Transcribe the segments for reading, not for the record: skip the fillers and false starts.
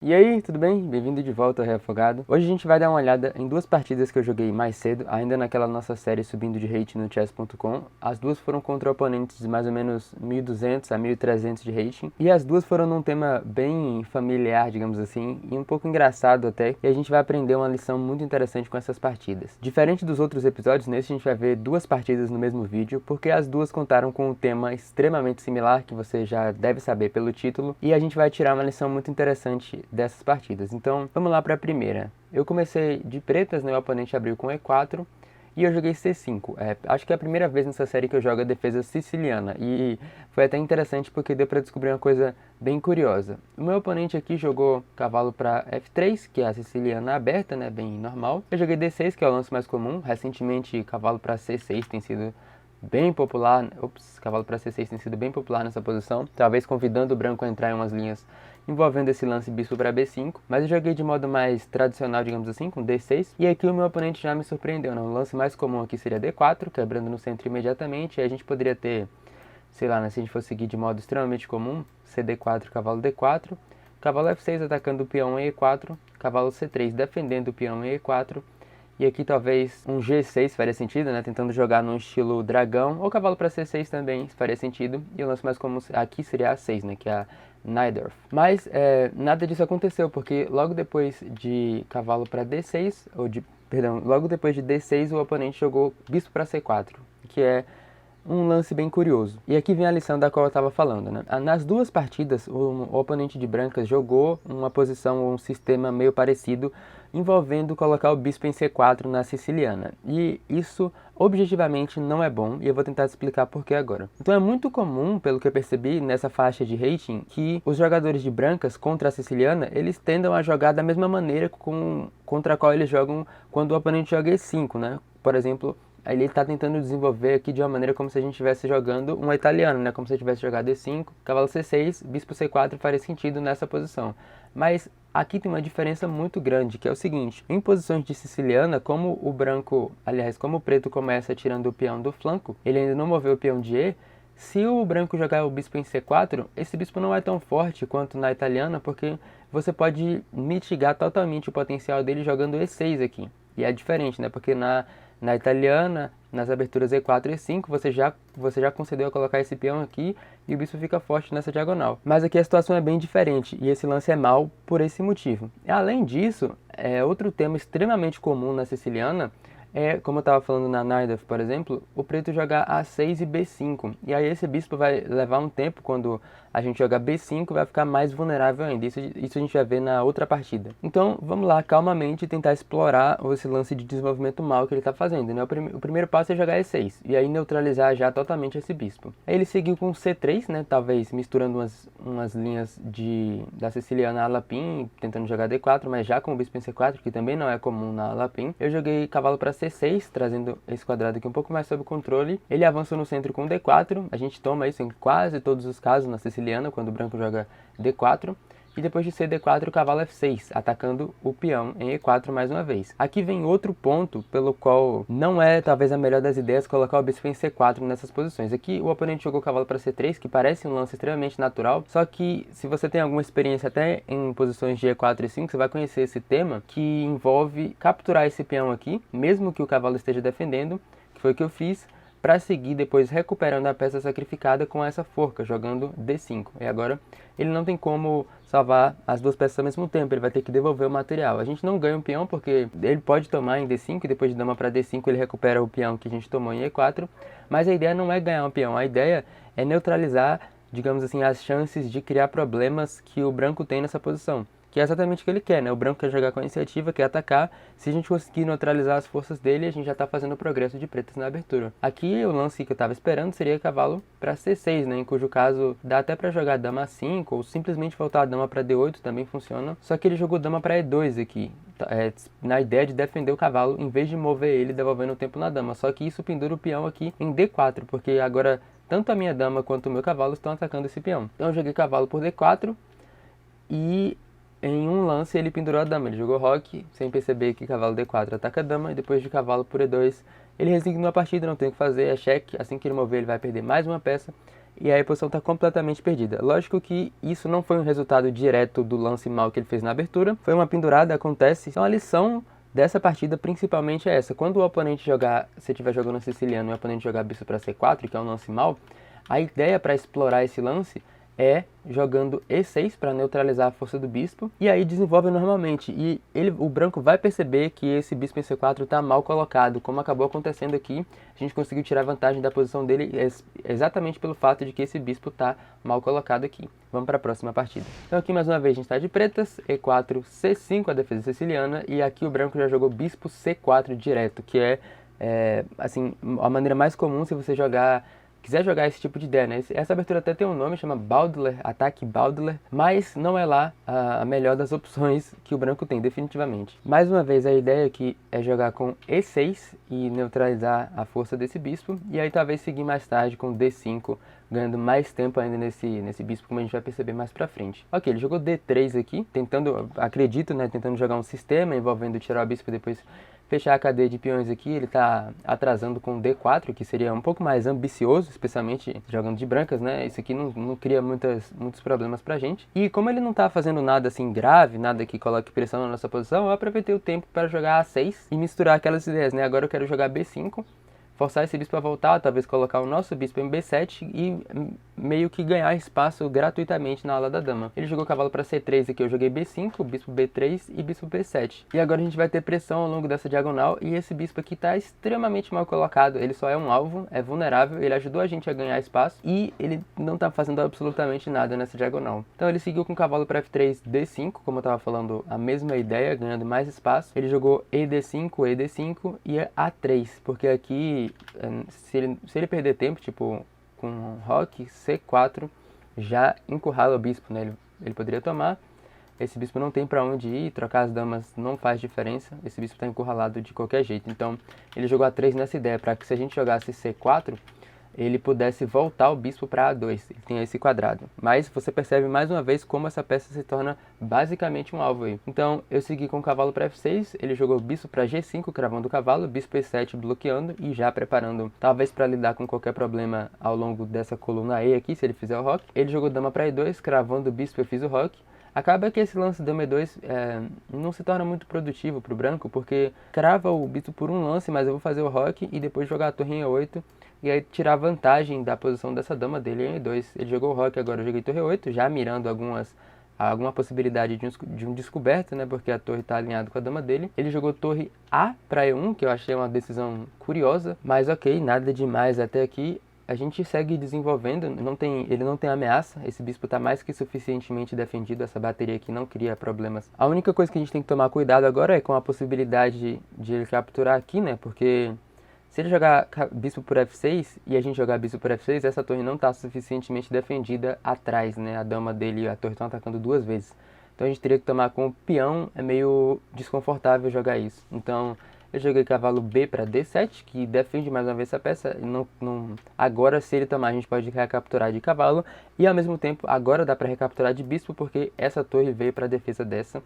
E aí, tudo bem? Bem-vindo de volta ao Reafogado. Hoje a gente vai dar uma olhada em duas partidas que eu joguei mais cedo, ainda naquela nossa série subindo de rate no chess.com. As duas foram contra oponentes de mais ou menos 1200 a 1300 de rating, e as duas foram num tema bem familiar, digamos assim, e um pouco engraçado até, e a gente vai aprender uma lição muito interessante com essas partidas. Diferente dos outros episódios, nesse a gente vai ver duas partidas no mesmo vídeo, porque as duas contaram com um tema extremamente similar, que você já deve saber pelo título, e a gente vai tirar uma lição muito interessante dessas partidas. Então, vamos lá para a primeira. Eu comecei de pretas, né? O oponente abriu com E4 e eu joguei C5. Acho que é a primeira vez nessa série que eu jogo a defesa siciliana e foi até interessante porque deu para descobrir uma coisa bem curiosa. O meu oponente aqui jogou cavalo para F3, que é a siciliana aberta, né? Bem normal. Eu joguei D6, que é o lance mais comum. Recentemente, cavalo para C6 tem sido bem popular. Cavalo para C6 tem sido bem popular nessa posição, talvez convidando o branco a entrar em umas linhas envolvendo esse lance bispo para B5, mas eu joguei de modo mais tradicional, digamos assim, com D6, e aqui o meu oponente já me surpreendeu, né? O lance mais comum aqui seria D4, quebrando no centro imediatamente, e a gente poderia ter, sei lá, né, se a gente fosse seguir de modo extremamente comum, CD4, cavalo D4, cavalo F6 atacando o peão em E4, cavalo C3 defendendo o peão em E4, e aqui talvez um G6 faria sentido, né? Tentando jogar no estilo dragão, ou cavalo para C6 também faria sentido. E o lance mais comum aqui seria A6, né? Que é a Najdorf. Mas nada disso aconteceu, porque logo depois de cavalo para D6, logo depois de D6 o oponente jogou bispo para C4, que é um lance bem curioso. E aqui vem a lição da qual eu estava falando, né? Nas duas partidas, o oponente de brancas jogou uma posição, um sistema meio parecido, envolvendo colocar o bispo em C4 na siciliana. E isso, objetivamente, não é bom, e eu vou tentar explicar por que agora. Então é muito comum, pelo que eu percebi, nessa faixa de rating, que os jogadores de brancas contra a siciliana, eles tendam a jogar da mesma maneira contra a qual eles jogam quando o oponente joga E5, né? Por exemplo, ele está tentando desenvolver aqui de uma maneira como se a gente estivesse jogando uma italiana, né? Como se eu tivesse jogado E5, cavalo C6, bispo C4 faria sentido nessa posição. Mas aqui tem uma diferença muito grande, que é o seguinte: em posições de siciliana, como o branco, aliás, como o preto começa tirando o peão do flanco, ele ainda não moveu o peão de E. Se o branco jogar o bispo em C4, esse bispo não é tão forte quanto na italiana, porque você pode mitigar totalmente o potencial dele jogando E6 aqui. E é diferente, né? Porque na italiana, nas aberturas E4 e E5, você já concedeu a colocar esse peão aqui e o bispo fica forte nessa diagonal. Mas aqui a situação é bem diferente e esse lance é mau por esse motivo. Além disso, outro tema extremamente comum na siciliana como eu estava falando na Najdorf, por exemplo, o preto jogar A6 e B5. E aí esse bispo vai levar um tempo, quando a gente jogar B5 vai ficar mais vulnerável ainda. Isso a gente vai ver na outra partida. Então vamos lá, calmamente, tentar explorar esse lance de desenvolvimento mal que ele está fazendo, né? O primeiro passo é jogar E6 e aí neutralizar já totalmente esse bispo. Aí ele seguiu com C3, né? Talvez misturando umas linhas da siciliana à Lapin, tentando jogar D4, mas já com o bispo em C4, que também não é comum na Lapin. Eu joguei cavalo para C6, trazendo esse quadrado aqui um pouco mais sob controle. Ele avançou no centro com D4, a gente toma isso em quase todos os casos na siciliana, quando o branco joga D4. E depois de CD4, o cavalo F6, atacando o peão em E4 mais uma vez. Aqui vem outro ponto pelo qual não é talvez a melhor das ideias colocar o bispo em C4 nessas posições. Aqui o oponente jogou o cavalo para C3, que parece um lance extremamente natural, só que se você tem alguma experiência até em posições de E4 e 5, você vai conhecer esse tema que envolve capturar esse peão aqui, mesmo que o cavalo esteja defendendo, que foi o que eu fiz, para seguir depois recuperando a peça sacrificada com essa forca, jogando D5. E agora ele não tem como salvar as duas peças ao mesmo tempo, ele vai ter que devolver o material. A gente não ganha um peão porque ele pode tomar em D5 e depois de dama para D5 ele recupera o peão que a gente tomou em E4, mas a ideia não é ganhar um peão, a ideia é neutralizar, digamos assim, as chances de criar problemas que o branco tem nessa posição. Que é exatamente o que ele quer, né? O branco quer jogar com a iniciativa, quer atacar. Se a gente conseguir neutralizar as forças dele, a gente já está fazendo o progresso de pretas na abertura. Aqui o lance que eu estava esperando seria cavalo para C6, né? Em cujo caso dá até para jogar dama A5 ou simplesmente voltar a dama para D8 também funciona. Só que ele jogou dama para E2 aqui, na ideia de defender o cavalo em vez de mover ele devolvendo o tempo na dama. Só que isso pendura o peão aqui em D4, porque agora tanto a minha dama quanto o meu cavalo estão atacando esse peão. Então eu joguei cavalo por D4 e em um lance ele pendurou a dama, ele jogou roque, sem perceber que cavalo D4 ataca a dama, e depois de cavalo por E2 ele resignou a partida, não tem o que fazer, é cheque, assim que ele mover ele vai perder mais uma peça, e aí a posição está completamente perdida. Lógico que isso não foi um resultado direto do lance mal que ele fez na abertura, foi uma pendurada, acontece. Então a lição dessa partida principalmente é essa: quando o oponente jogar, se estiver jogando siciliano e o oponente jogar bispo para C4, que é um lance mal, a ideia para explorar esse lance é jogando E6 para neutralizar a força do bispo, e aí desenvolve normalmente, e o branco vai perceber que esse bispo em C4 está mal colocado, como acabou acontecendo aqui. A gente conseguiu tirar vantagem da posição dele exatamente pelo fato de que esse bispo está mal colocado aqui. Vamos para a próxima partida. Então aqui mais uma vez a gente está de pretas, E4, C5 a defesa siciliana, e aqui o branco já jogou bispo C4 direto, que é assim, a maneira mais comum se você quiser jogar esse tipo de ideia, né? Essa abertura até tem um nome, chama Baudelaire, ataque Baudelaire, mas não é lá a melhor das opções que o branco tem, definitivamente. Mais uma vez, a ideia aqui é jogar com E6 e neutralizar a força desse bispo, e aí talvez seguir mais tarde com D5, ganhando mais tempo ainda nesse bispo, como a gente vai perceber mais pra frente. Ok, ele jogou D3 aqui, acredito, né, tentando jogar um sistema envolvendo tirar o bispo e depois fechar a cadeia de peões aqui. Ele está atrasando com D4, que seria um pouco mais ambicioso, especialmente jogando de brancas, né? Isso aqui não cria muitos problemas pra gente. E como ele não está fazendo nada assim grave, nada que coloque pressão na nossa posição, eu aproveitei o tempo para jogar A6 e misturar aquelas ideias, né? Agora eu quero jogar B5, forçar esse bispo a voltar, talvez colocar o nosso bispo em B7 e meio que ganhar espaço gratuitamente na ala da dama. Ele jogou cavalo para C3 aqui, eu joguei B5, bispo B3 e bispo B7. E agora a gente vai ter pressão ao longo dessa diagonal, e esse bispo aqui está extremamente mal colocado. Ele só é um alvo, é vulnerável, ele ajudou a gente a ganhar espaço e ele não está fazendo absolutamente nada nessa diagonal. Então ele seguiu com cavalo para F3, D5, como eu estava falando, a mesma ideia, ganhando mais espaço. Ele jogou ED5, ED5 e A3, porque aqui se ele perder tempo, tipo com roque, C4, já encurrala o bispo, né? Ele poderia tomar, esse bispo não tem para onde ir, trocar as damas não faz diferença, esse bispo está encurralado de qualquer jeito. Então ele jogou A3 nessa ideia, para que se a gente jogasse C4, ele pudesse voltar o bispo para A2, ele tem esse quadrado. Mas você percebe mais uma vez como essa peça se torna basicamente um alvo aí. Então eu segui com o cavalo para F6, ele jogou bispo para G5, cravando o cavalo, bispo E7 bloqueando e já preparando, talvez para lidar com qualquer problema ao longo dessa coluna E aqui, se ele fizer o roque. Ele jogou dama para E2, cravando o bispo, eu fiz o roque. Acaba que esse lance dama E2 não se torna muito produtivo para o branco, porque crava o bispo por um lance, mas eu vou fazer o roque e depois jogar a torre em E8, e aí tirar vantagem da posição dessa dama dele em E2. Ele jogou o roque, agora eu joguei torre 8, já mirando alguma possibilidade de um descoberto, né, porque a torre está alinhada com a dama dele. Ele jogou torre A para E1, que eu achei uma decisão curiosa, mas ok, nada demais até aqui. A gente segue desenvolvendo, ele não tem ameaça, esse bispo está mais que suficientemente defendido, essa bateria aqui não cria problemas. A única coisa que a gente tem que tomar cuidado agora é com a possibilidade de ele capturar aqui, né, porque se ele jogar bispo por F6 e a gente jogar bispo por F6, essa torre não está suficientemente defendida atrás, né, a dama dele e a torre estão atacando duas vezes. Então a gente teria que tomar com o peão, é meio desconfortável jogar isso. Então eu joguei cavalo B para D7, que defende mais uma vez essa peça. Agora, se ele tomar, a gente pode recapturar de cavalo. E ao mesmo tempo, agora dá para recapturar de bispo, porque essa torre veio para a defesa dessa.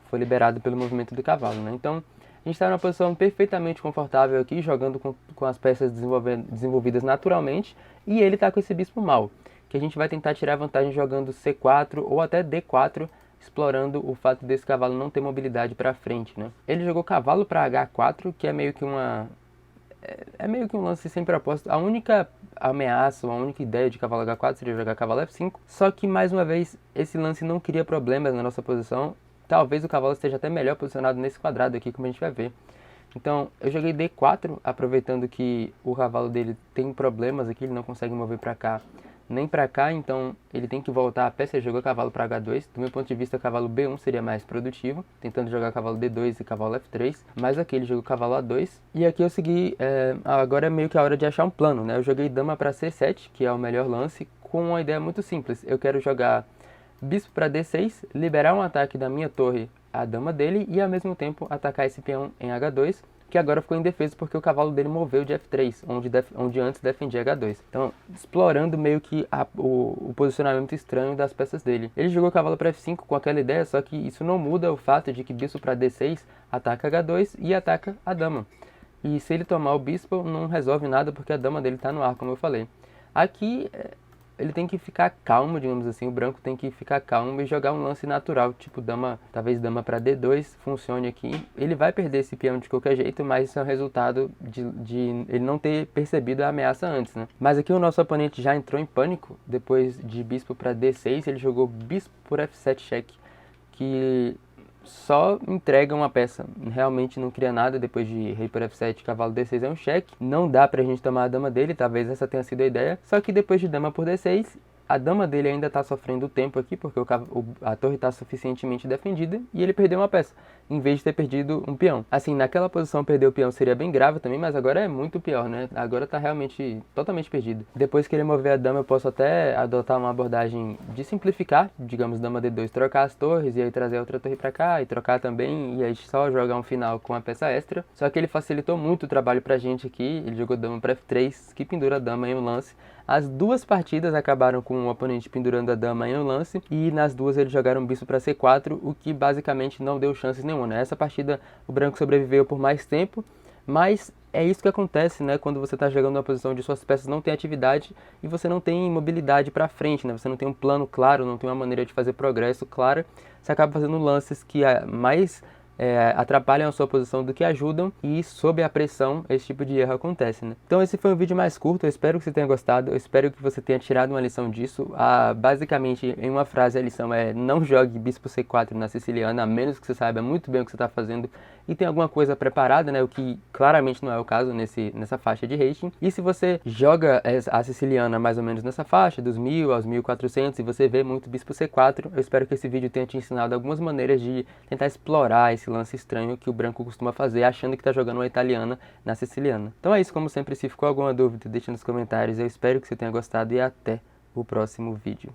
Foi liberado pelo movimento do cavalo, né? Então, a gente está numa posição perfeitamente confortável aqui, jogando com as peças desenvolvidas naturalmente. E ele está com esse bispo mal, que a gente vai tentar tirar vantagem jogando C4 ou até D4, explorando o fato desse cavalo não ter mobilidade para frente, né? Ele jogou cavalo para H4, que é meio que um lance sem propósito. A única ameaça, a única ideia de cavalo H4 seria jogar cavalo F5. Só que, mais uma vez, esse lance não cria problemas na nossa posição. Talvez o cavalo esteja até melhor posicionado nesse quadrado aqui, como a gente vai ver. Então, eu joguei D4, aproveitando que o cavalo dele tem problemas aqui, ele não consegue mover para cá nem para cá, então ele tem que voltar a peça. Ele jogou cavalo para H2, do meu ponto de vista cavalo B1 seria mais produtivo, tentando jogar cavalo D2 e cavalo F3, mas aqui ele jogou cavalo A2, e aqui eu segui, agora é meio que a hora de achar um plano, né? Eu joguei dama para C7, que é o melhor lance, com uma ideia muito simples. Eu quero jogar bispo para D6, liberar um ataque da minha torre à dama dele e ao mesmo tempo atacar esse peão em H2, que agora ficou indefeso porque o cavalo dele moveu de F3, onde antes defendia H2. Então, explorando meio que o posicionamento estranho das peças dele. Ele jogou cavalo para F5 com aquela ideia, só que isso não muda o fato de que bispo para D6 ataca H2 e ataca a dama. E se ele tomar o bispo, não resolve nada porque a dama dele está no ar, como eu falei. Aqui ele tem que ficar calmo, digamos assim, o branco tem que ficar calmo e jogar um lance natural, tipo dama, talvez dama para D2 funcione aqui. Ele vai perder esse peão de qualquer jeito, mas isso é o resultado de ele não ter percebido a ameaça antes, né? Mas aqui o nosso oponente já entrou em pânico, depois de bispo para D6, ele jogou bispo por F7 cheque, que só entrega uma peça, realmente não cria nada. Depois de rei por F7, cavalo D6 é um cheque, não dá pra gente tomar a dama dele, talvez essa tenha sido a ideia, só que depois de dama por D6, a dama dele ainda tá sofrendo tempo aqui, porque a torre tá suficientemente defendida, e ele perdeu uma peça, em vez de ter perdido um peão. Assim, naquela posição perder o peão seria bem grave também, mas agora é muito pior, né? Agora tá realmente totalmente perdido. Depois que ele mover a dama, eu posso até adotar uma abordagem de simplificar, digamos, dama D2, trocar as torres, e aí trazer a outra torre pra cá, e trocar também, e aí só jogar um final com a peça extra. Só que ele facilitou muito o trabalho pra gente aqui, ele jogou dama pra F3, que pendura a dama em um lance. As duas partidas acabaram com o oponente pendurando a dama em um lance, e nas duas eles jogaram bispo para C4, o que basicamente não deu chances nenhuma, né? Essa partida o branco sobreviveu por mais tempo, mas é isso que acontece, né? Quando você está jogando numa posição onde suas peças não têm atividade e você não tem mobilidade para frente, né? Você não tem um plano claro, não tem uma maneira de fazer progresso clara, você acaba fazendo lances que mais atrapalham a sua posição do que ajudam, e sob a pressão esse tipo de erro acontece, né? Então esse foi um vídeo mais curto, eu espero que você tenha gostado, eu espero que você tenha tirado uma lição disso. Basicamente, em uma frase, a lição é: não jogue bispo C4 na siciliana, a menos que você saiba muito bem o que você está fazendo e tem alguma coisa preparada, né? O que claramente não é o caso nessa faixa de rating. E se você joga a siciliana mais ou menos nessa faixa, dos 1000 aos 1400, e você vê muito bispo C4, eu espero que esse vídeo tenha te ensinado algumas maneiras de tentar explorar esse lance estranho que o branco costuma fazer, achando que está jogando uma italiana na siciliana. Então é isso, como sempre, se ficou alguma dúvida, deixa nos comentários. Eu espero que você tenha gostado e até o próximo vídeo.